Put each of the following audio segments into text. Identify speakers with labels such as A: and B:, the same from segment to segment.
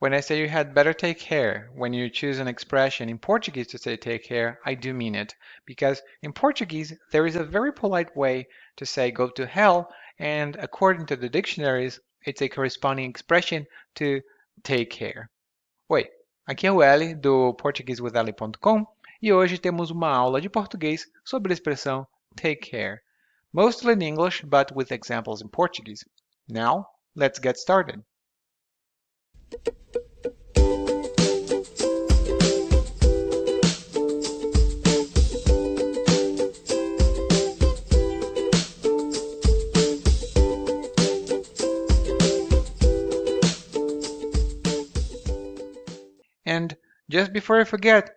A: When I say you had better take care, when you choose an expression in Portuguese to say take care, I do mean it. Because in Portuguese, there is a very polite way to say go to hell, and according to the dictionaries, it's a corresponding expression to take care. Oi, aqui é o L do portuguesewithali.com e hoje temos uma aula de português sobre a expressão take care. Mostly in English, but with examples in Portuguese. Now, let's get started. And just before I forget,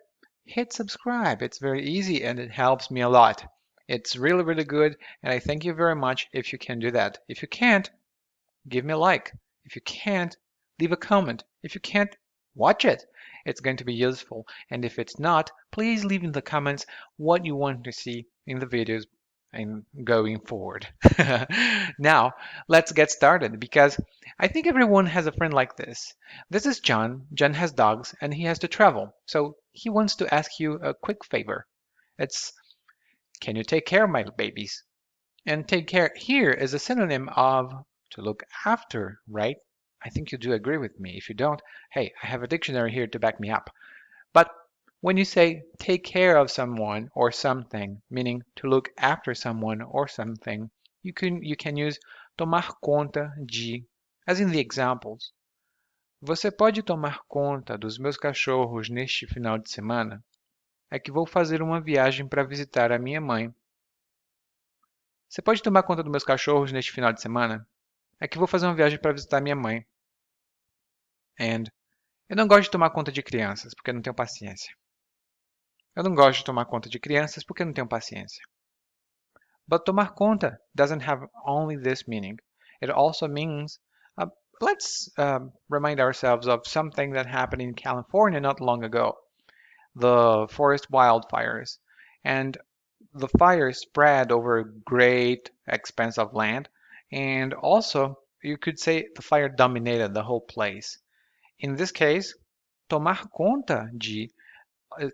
A: hit subscribe. It's very easy and it helps me a lot. It's really, really good, and I thank you very much if you can do that. If you can't, give me a like. If you can't, leave a comment. If you can't, watch it. It's going to be useful. And if it's not, please leave in the comments what you want to see in the videos and going forward. Now, let's get started because I think everyone has a friend like this. This is John. John has dogs and he has to travel. So he wants to ask you a quick favor. It's, can you take care of my babies? And take care here is a synonym of to look after, right? I think you do agree with me. If you don't, hey, I have a dictionary here to back me up. But when you say take care of someone or something, meaning to look after someone or something, you can use tomar conta de, as in the examples. Você pode tomar conta dos meus cachorros neste final de semana? É que vou fazer uma viagem para visitar a minha mãe. Você pode tomar conta dos meus cachorros neste final de semana? É que vou fazer uma viagem para visitar minha mãe. And eu não gosto de tomar conta de crianças porque eu não tenho paciência. Eu não gosto de tomar conta de crianças porque eu não tenho paciência. But tomar conta doesn't have only this meaning. It also means, let's remind ourselves of something that happened in California not long ago, the forest wildfires. And the fire spread over a great expanse of land. And also, you could say the fire dominated the whole place. In this case, tomar conta de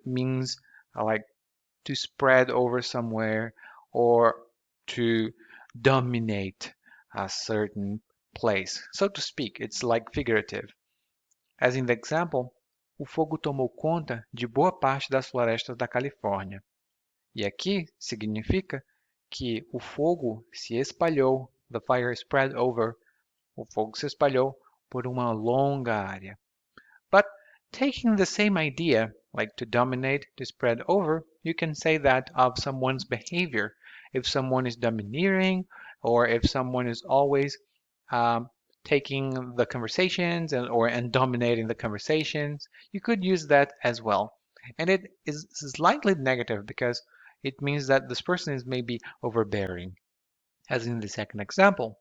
A: means like to spread over somewhere or to dominate a certain place. So to speak, it's like figurative. As in the example, o fogo tomou conta de boa parte das florestas da Califórnia. E aqui significa que o fogo se espalhou, the fire spread over, o fogo se espalhou por uma longa área. But taking the same idea, like to dominate, to spread over, you can say that of someone's behavior. If someone is domineering, or if someone is always taking the conversations and dominating the conversations, you could use that as well. And it is slightly negative because it means that this person is maybe overbearing. As in the second example,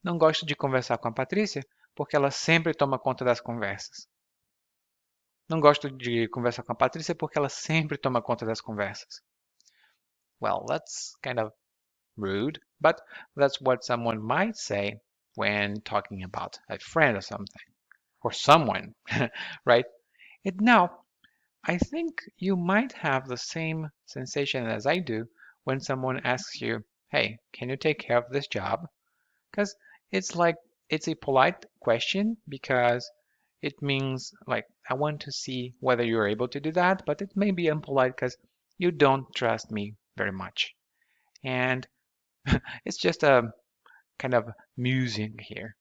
A: não gosto de conversar com a Patrícia porque ela sempre toma conta das conversas. Não gosto de conversar com a Patrícia porque ela sempre toma conta das conversas. Well, that's kind of rude, but that's what someone might say when talking about a friend or something, or someone, right? And now, I think you might have the same sensation as I do when someone asks you, hey, can you take care of this job? Because it's like, it's a polite question because it means like, I want to see whether you're able to do that, but it may be impolite because you don't trust me very much. And it's just a kind of musing here.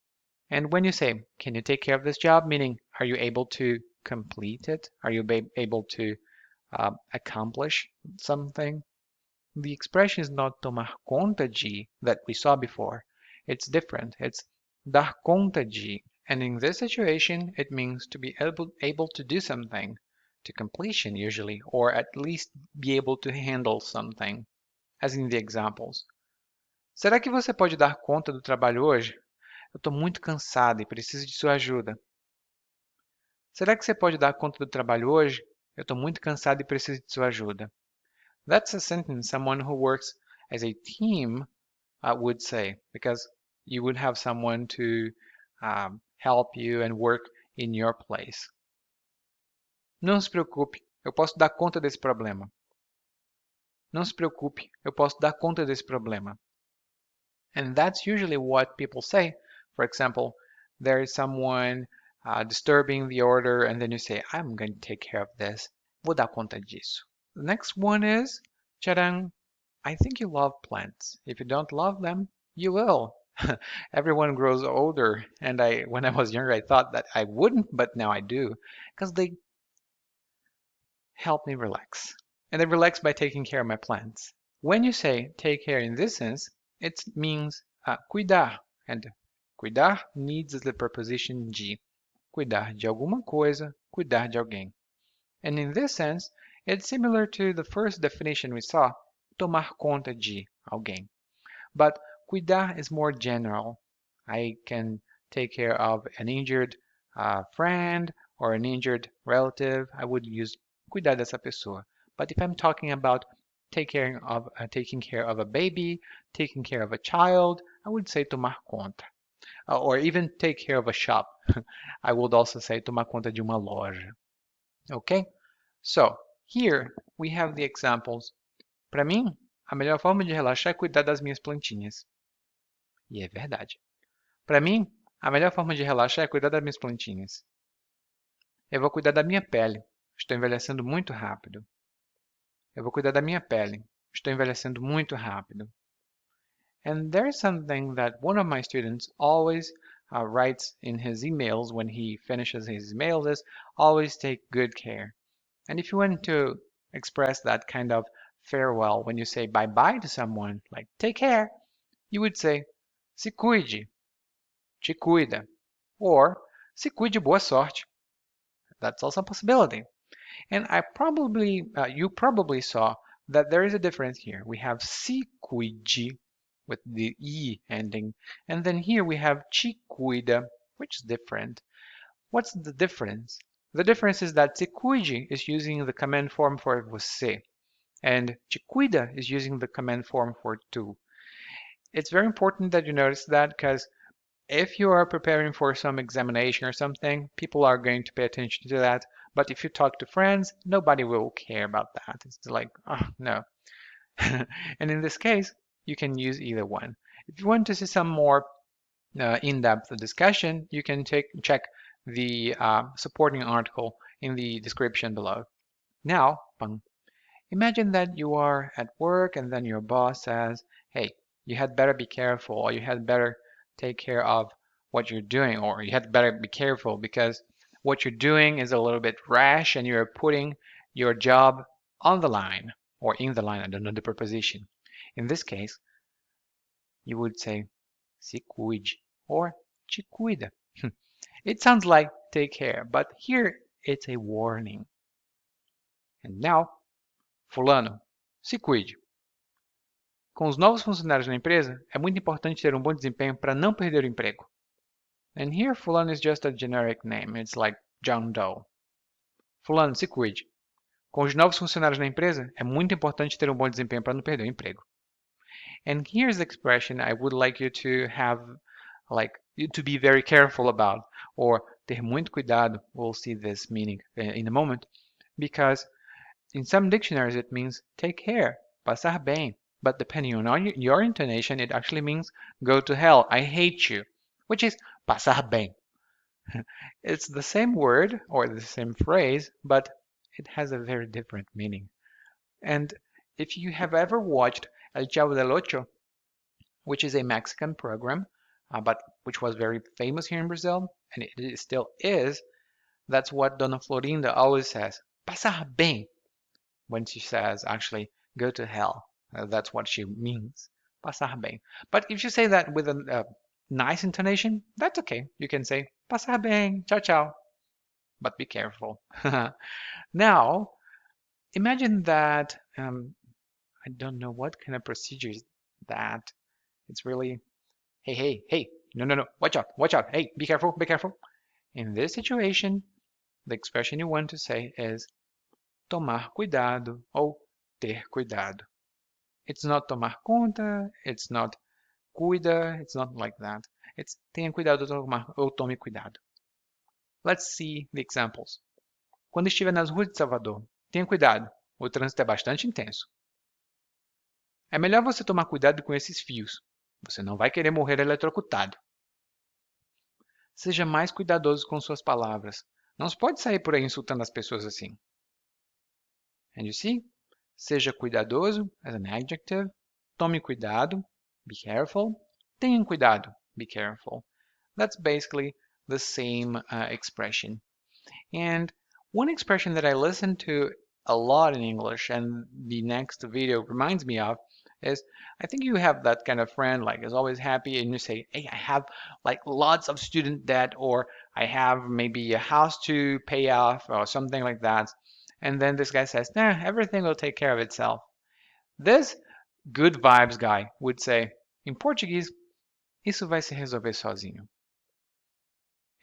A: And when you say, can you take care of this job? Meaning, are you able to complete it? Are you able to accomplish something? The expression is not tomar conta de that we saw before. It's different. It's dar conta de. And in this situation, it means to be able to do something to completion usually, or at least be able to handle something, as in the examples. Será que você pode dar conta do trabalho hoje? Eu estou muito cansado e preciso de sua ajuda. Será que você pode dar conta do trabalho hoje? Eu estou muito cansado e preciso de sua ajuda. That's a sentence someone who works as a team would say, because you would have someone to help you and work in your place. Não se preocupe, eu posso dar conta desse problema. Não se preocupe, eu posso dar conta desse problema. And that's usually what people say. For example, there is someone disturbing the order, and then you say, I'm going to take care of this. Vou dar conta disso. The next one is, tcharam, I think you love plants. If you don't love them, you will. Everyone grows older, and when I was younger, I thought that I wouldn't, but now I do, because they help me relax. And I relax by taking care of my plants. When you say take care in this sense, it means cuidar. And cuidar needs the preposition de. Cuidar de alguma coisa, cuidar de alguém. And in this sense, it's similar to the first definition we saw, tomar conta de alguém. But cuidar is more general. I can take care of an injured friend or an injured relative. I would use cuidar dessa pessoa. But if I'm talking about taking care of a baby, taking care of a child, I would say tomar conta. Or even take care of a shop. I would also say tomar conta de uma loja. Okay? So, here we have the examples. Para mim, a melhor forma de relaxar é cuidar das minhas plantinhas. E é verdade. Para mim, a melhor forma de relaxar é cuidar das minhas plantinhas. Eu vou cuidar da minha pele. Estou envelhecendo muito rápido. Eu vou cuidar da minha pele. Estou envelhecendo muito rápido. And there's something that one of my students always writes in his emails when he finishes his emails is always take good care. And if you want to express that kind of farewell when you say bye-bye to someone, like take care, you would say se cuide, te cuida, or se cuide, boa sorte. That's also a possibility. And you probably saw that there is a difference here. We have se cuide with the e ending, and then here we have te cuida, which is different. What's the difference? The difference is that se cuide is using the command form for você, and te cuida is using the command form for tu. It's very important that you notice that because if you are preparing for some examination or something, people are going to pay attention to that. But if you talk to friends, nobody will care about that. It's like, oh, no. And in this case, you can use either one. If you want to see some more in-depth discussion, you can check the supporting article in the description below. Now, imagine that you are at work and then your boss says, hey, you had better be careful, or you had better take care of what you're doing, or you had better be careful because what you're doing is a little bit rash and you're putting your job on the line, or in the line, I don't know the preposition. In this case, you would say se cuide or te cuida. It sounds like take care, but here it's a warning. And now, fulano, se cuide. Com os novos funcionários na empresa, é muito importante ter um bom desempenho para não perder o emprego. And here fulano is just a generic name. It's like John Doe. Fulano, se cuide. Com os novos funcionários na empresa, é muito importante ter um bom desempenho para não perder o emprego. And here's the expression I would like you to have, like, you to be very careful about, or ter muito cuidado. We'll see this meaning in a moment, because in some dictionaries it means take care, passar bem. But depending on your intonation, it actually means go to hell, I hate you, which is passar bem. It's the same word or the same phrase, but it has a very different meaning. And if you have ever watched El Chavo del Ocho, which is a Mexican program, but which was very famous here in Brazil, and it still is, that's what Dona Florinda always says, passar bem, when she says, actually, go to hell. That's what she means, passar bem. But if you say that with a nice intonation, that's okay. You can say, passar bem, tchau, tchau. But be careful. Now, imagine that, I don't know what kind of procedure is that. It's really, hey, hey, hey, no, watch out, hey, be careful, be careful. In this situation, the expression you want to say is tomar cuidado ou ter cuidado. It's not tomar conta, it's not cuida, it's not like that. It's tenha cuidado ou tome cuidado. Let's see the examples. Quando estiver nas ruas de Salvador, tenha cuidado, o trânsito é bastante intenso. É melhor você tomar cuidado com esses fios. Você não vai querer morrer eletrocutado. Seja mais cuidadoso com suas palavras. Não se pode sair por aí insultando as pessoas assim. And you see? Seja cuidadoso as an adjective. Tome cuidado, be careful. Tenham cuidado, be careful. That's basically the same expression. And one expression that I listen to a lot in English and the next video reminds me of is I think you have that kind of friend like is always happy and you say, hey, I have like lots of student debt or I have maybe a house to pay off or something like that. And then this guy says, nah, everything will take care of itself. This good vibes guy would say, in Portuguese, isso vai se resolver sozinho.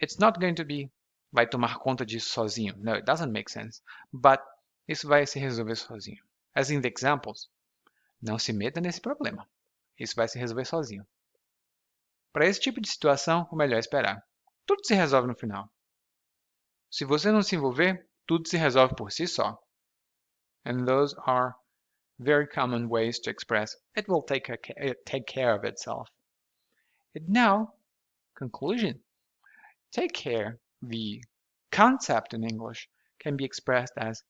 A: It's not going to be vai tomar conta disso sozinho. No, it doesn't make sense. But isso vai se resolver sozinho. As in the examples, não se meta nesse problema. Isso vai se resolver sozinho. Para esse tipo de situação, o melhor é esperar. Tudo se resolve no final. Se você não se envolver, tudo se resolve por si só. And those are very common ways to express it will take care of itself. And now, conclusion. Take care, the concept in English, can be expressed as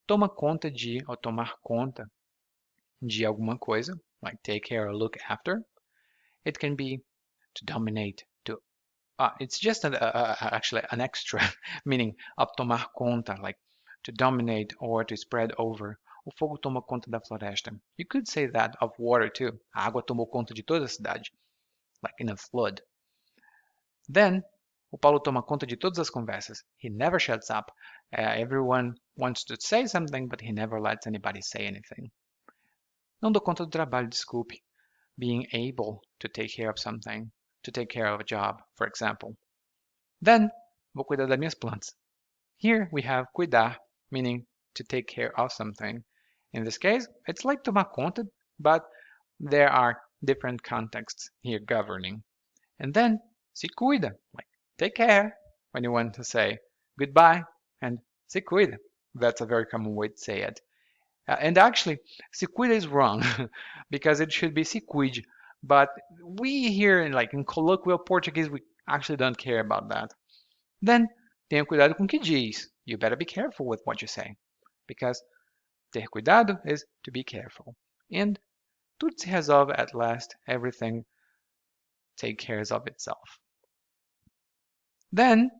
A: toma conta de ou tomar conta de alguma coisa, like take care or look after. It can be to dominate, it's just actually an extra meaning of tomar conta, like to dominate or to spread over. O fogo toma conta da floresta. You could say that of water too. A água tomou conta de toda a cidade, like in a flood. Then, o Paulo toma conta de todas as conversas. He never shuts up. Everyone wants to say something, but he never lets anybody say anything. Não dou conta do trabalho, desculpe. Being able to take care of something, to take care of a job, for example. Then, vou cuidar das minhas plantas. Here we have cuidar, meaning to take care of something. In this case, it's like tomar conta, but there are different contexts here governing. And then, se cuida, like take care, when you want to say goodbye, and se cuida. That's a very common way to say it. And actually, se cuida is wrong, because it should be se cuide. But we here, in colloquial Portuguese, we actually don't care about that. Then, tenha cuidado com o que diz. You better be careful with what you say. Because ter cuidado is to be careful. And tudo se resolve at last. Everything takes care of itself. Then,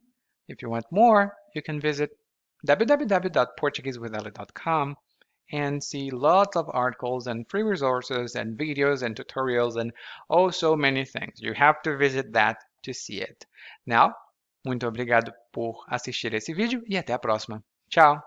A: if you want more, you can visit www.portuguesewitheli.com and see lots of articles and free resources and videos and tutorials and oh so many things. You have to visit that to see it. Now, muito obrigado por assistir esse vídeo e até a próxima. Tchau!